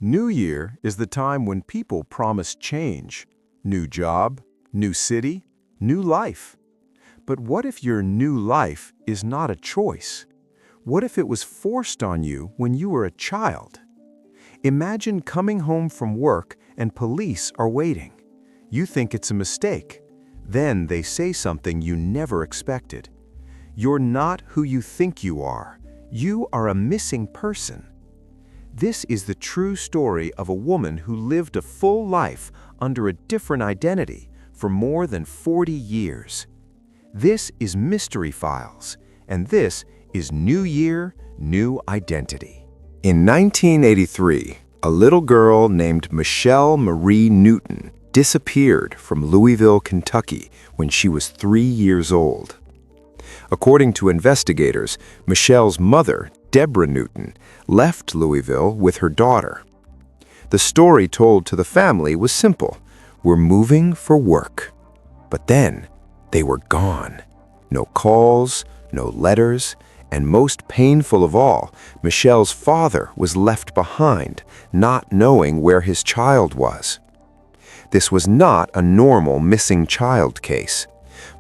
New Year is the time when people promise change, new job, new city, new life. But what if your new life is not a choice? What if it was forced on you when you were a child? Imagine coming home from work and police are waiting. You think it's a mistake. Then they say something you never expected. You're not who you think you are. You are a missing person. This is the true story of a woman who lived a full life under a different identity for more than 40 years. This is Mystery Files, and this is New Year, New Identity. In 1983, a little girl named Michelle Marie Newton disappeared from Louisville, Kentucky when she was 3 years old. According to investigators, Michelle's mother, Deborah Newton, left Louisville with her daughter. The story told to the family was simple. We're moving for work. But then, they were gone. No calls, no letters, and most painful of all, Michelle's father was left behind, not knowing where his child was. This was not a normal missing child case.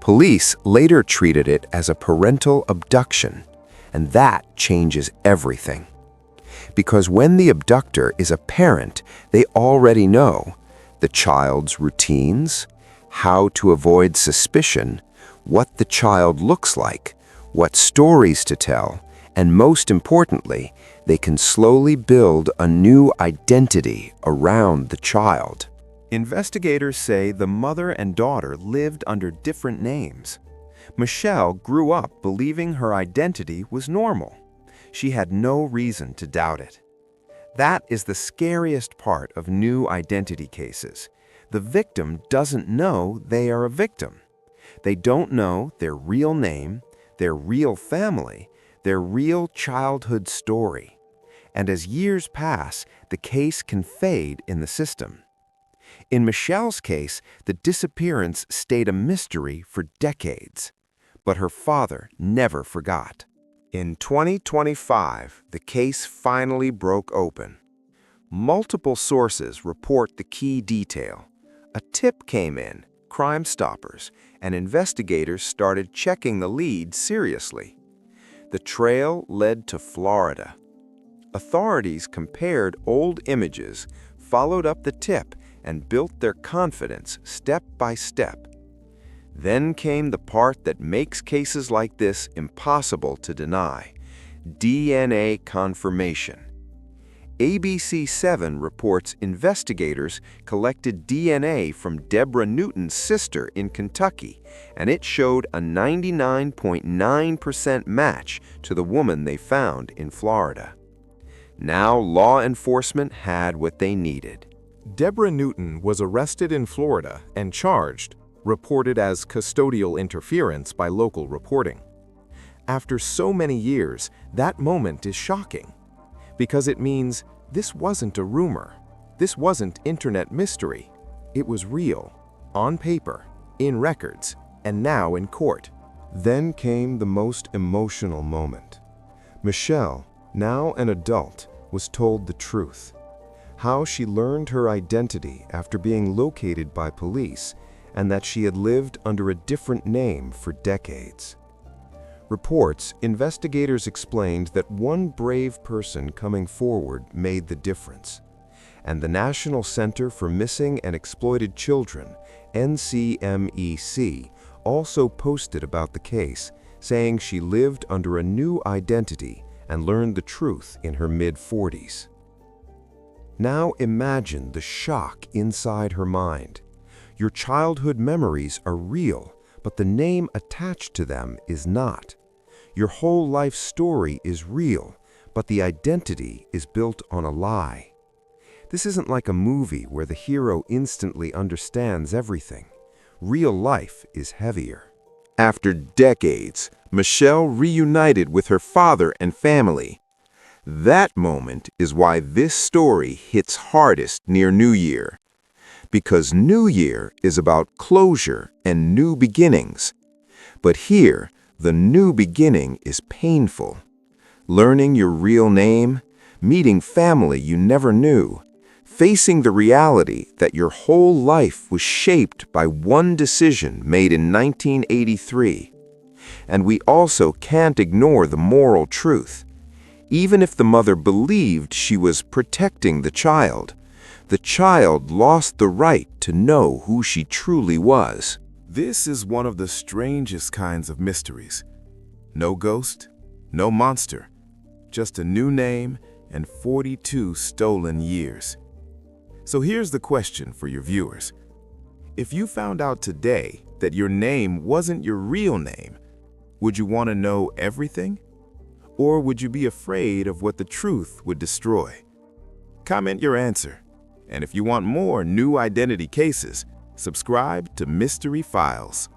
Police later treated it as a parental abduction, and that changes everything. Because when the abductor is a parent, they already know the child's routines, how to avoid suspicion, what the child looks like, what stories to tell, and most importantly, they can slowly build a new identity around the child. Investigators say the mother and daughter lived under different names. Michelle grew up believing her identity was normal. She had no reason to doubt it. That is the scariest part of new identity cases. The victim doesn't know they are a victim. They don't know their real name, their real family, their real childhood story. And as years pass, the case can fade in the system. In Michelle's case, the disappearance stayed a mystery for decades. But her father never forgot. In 2025, the case finally broke open. Multiple sources report the key detail. A tip came in, Crime Stoppers, and investigators started checking the lead seriously. The trail led to Florida. Authorities compared old images, followed up the tip, and built their confidence step by step. Then came the part that makes cases like this impossible to deny: DNA confirmation. ABC7 reports investigators collected DNA from Deborah Newton's sister in Kentucky, and it showed a 99.9% match to the woman they found in Florida. Now law enforcement had what they needed. Deborah Newton was arrested in Florida and charged, reported as custodial interference by local reporting. After so many years, that moment is shocking, because it means this wasn't a rumor. This wasn't internet mystery. It was real, on paper, in records, and now in court. Then came the most emotional moment. Michelle, now an adult, was told the truth. How she learned her identity after being located by police, and that she had lived under a different name for decades. Reports, investigators explained that one brave person coming forward made the difference. And the National Center for Missing and Exploited Children, NCMEC, also posted about the case, saying she lived under a new identity and learned the truth in her mid-40s. Now imagine the shock inside her mind. Your childhood memories are real, but the name attached to them is not. Your whole life story is real, but the identity is built on a lie. This isn't like a movie where the hero instantly understands everything. Real life is heavier. After decades, Michelle reunited with her father and family. That moment is why this story hits hardest near New Year. Because New Year is about closure and new beginnings. But here, the new beginning is painful. Learning your real name, meeting family you never knew, facing the reality that your whole life was shaped by one decision made in 1983. And we also can't ignore the moral truth. Even if the mother believed she was protecting the child lost the right to know who she truly was. This is one of the strangest kinds of mysteries. No ghost, no monster, just a new name and 42 stolen years. So here's the question for your viewers. If you found out today that your name wasn't your real name, would you want to know everything? Or would you be afraid of what the truth would destroy? Comment your answer. And if you want more new identity cases, subscribe to Mystery Files.